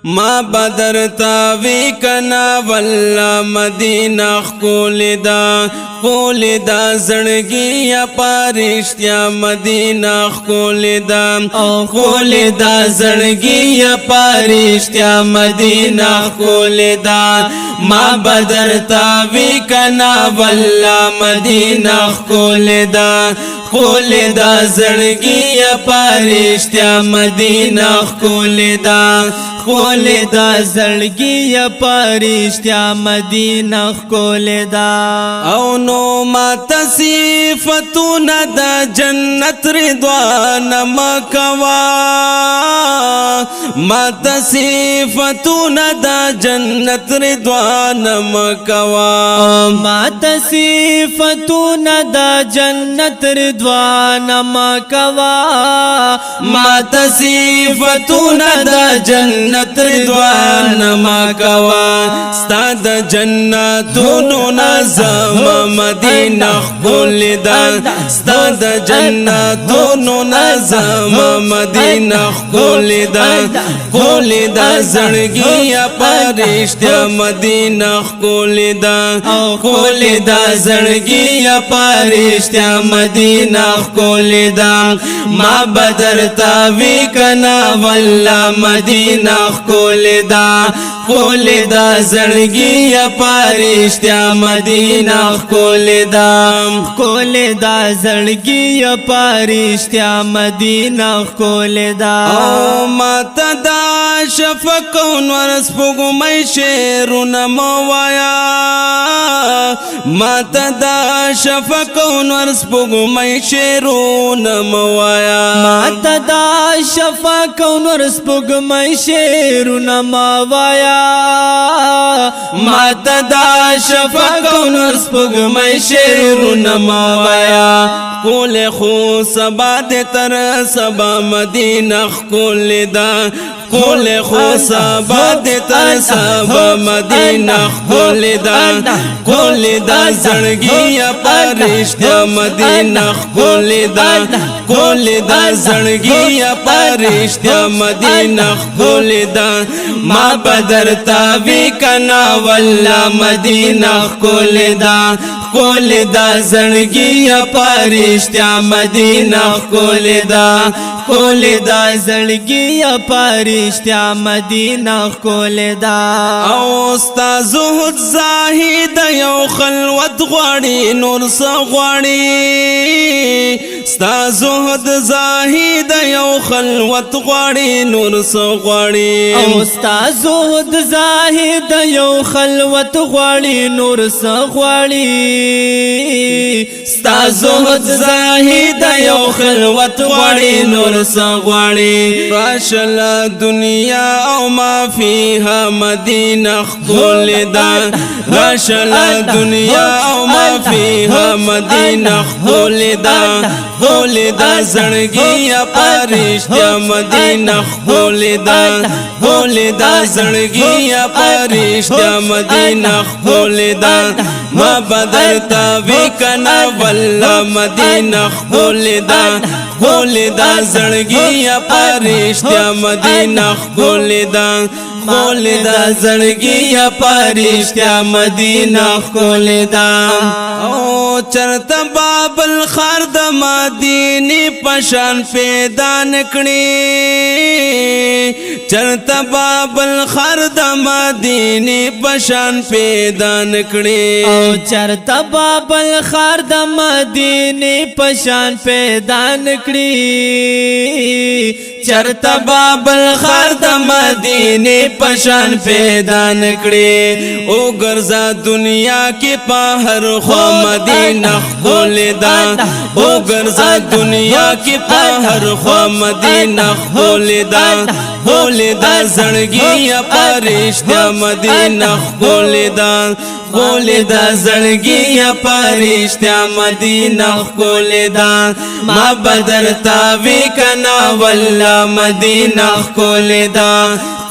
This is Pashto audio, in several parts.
ما بدر تاوی کنا والله مدینہ خولدا خولدا زړګي یا پارشتیا مدینہ خولدا خولدا زړګي یا پارشتیا مدینہ خولدا ما بدر تاوی کنا والله مدینہ خولدا خولدا زړګي یا پارشتیا مدینہ خولدا خولدا زړګي یا پارشتیا مدینہ خولدا او نو ما تصفیتون د جنت رضوان مکوا ما تصفیتون د جنت رضوان مکوا ما تصفیتون د جنت رضوان مکوا ما تصفیتون د جنت رضوان مکوا ستاد جنتونو نظم مدینہ خولدا ستاد جنتونو نظم مدینہ خولدا خولدا زړګي یا پارشتیا مدینہ خولدا خولدا زړګي یا پارشتیا مدینہ خولدا ما بدر تاوی کنا والله مدینہ خولدا خولدا زړګي یا پارشتیا مدینہ خولدا خولدا زړګي یا پارشتیا مدینہ خولدا او ماته دا شفق نور سپوږمۍ شعرونه موایا ماته دا شفق نور سپوږمۍ شعرونه موایا ماته دا شفق نور سپوږمۍ شعرونه موایا ماته دا شفق نور سپوږمۍ شعرونه موایا کول خو سبا د تر سبا مدینہ خولدا کول خو سبا د تر سبا مدینہ خولدا خولدا زړګي یا پارشتیا مدینہ خولدا خولدا زړګي یا پارشتیا مدینہ خولدا ما بدر تاوی کنا والله مدینہ خولدا خولدا زړګي یا پارشتیا مدینہ خولدا خولدا زړګي یا پارشتیا مدینہ خولدا او ستا زهد زاهد یو خلوت غواړي نور څه غواړي ستا زهد زاهد یو خلوت غواړي نور څه غواړي او ستا زهد زاهد یو خلوت غواړي نور څه غواړي ستا زهد زاهد یو خلوت غواړي نور څه غواړي راشل دنیا او ما فيها مدینہ خولدا راشل دنیا او ما فيها مدینہ خولدا خولدا زړګي یا پارشتیا مدینہ خولدا خولدا زړګي یا پارشتیا مدینہ خولدا ما بدر تاوی کنا والله مدینہ خولدا خولدا زړګي یا پارشتیا مدینہ خولدا خولدا زړګي یا پارشتیا مدینہ خولدا او چرته باب الخر د مدینه پشان پیدا نکړي چرته باب الخر د مدینه پشان پیدا نکړي او چرته باب الخر د مدینه پشان پیدا نکړي چرته باب الخر د مدینه پشان پیدا نکړي او ګرځا دنیا کې په هر خو مدینہ خولدا او ګرځا دنیا کې په هر خو مدینہ خولدا خولدا زړګي یا پارشتیا مدینہ خولدا خولدا زړګي یا پارشتیا مدینہ خولدا ما بدر تاوی کنا والله مدینہ خولدا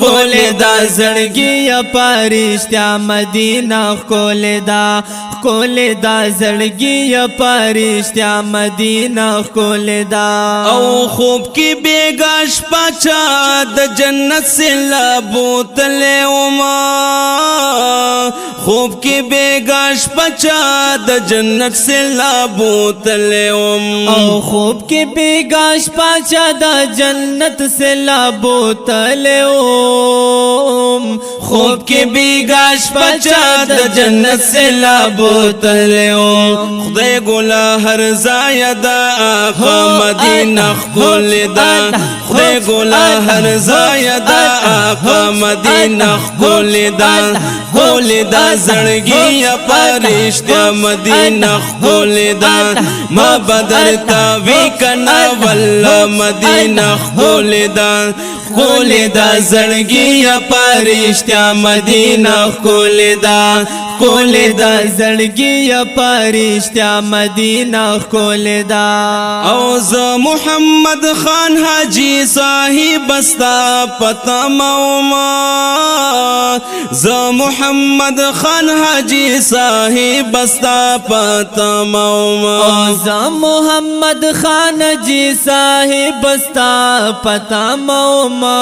خول دا زړګي پرشتیا مدینه خول دا زړګي پرشتیا مدینه خول دا او خوب کې بیگاش پچا د جنت سے لابو تلے وما خوب کې بیگاش پچا د جنت سے لابو تلے وما او خوب کې بیگاش پچا د جنت سے لابو تلے وما خوب کې بیگاش پچا د جنت سے لابو تلے وما خدای ګلا هر زایدا آقا مدینه خول دا خدای ګلا هر زایدا آقا مدینه خول دا زړګي پرشتیا مدینه خول دا ما بدر تا وی کنا والله مدینه خول دا زړګي پرشتیا مدینه خول دا زړګي پرشتیا مدینه خول دا او ز محمد خان حاجی صاحب استا پتا موما ز محمد خان حاجی صاحب استا پتا موما ز محمد خان حاجی صاحب استا پتا موما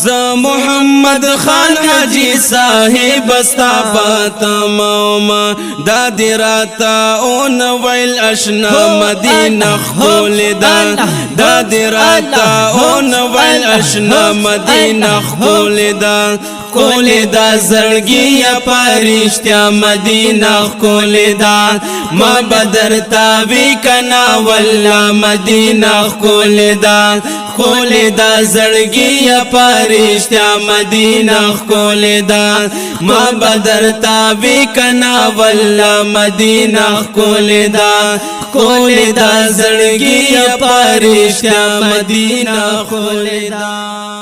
ز محمد خان حاجی صاحب استا پتا موما دا دیراتا اون ویل اشنا مدینه خول دا دیراتا اون ویل اشنا مدینه خول دا زړګي پرشتیا مدینه خول دا ما بدر تا وی کنا والله مدینه خول دا زړګي پرشتیا مدینه خول دا ما بدر تا وی کنا والله مدینه خول دا زړګي پرشتیا مدینه خول دا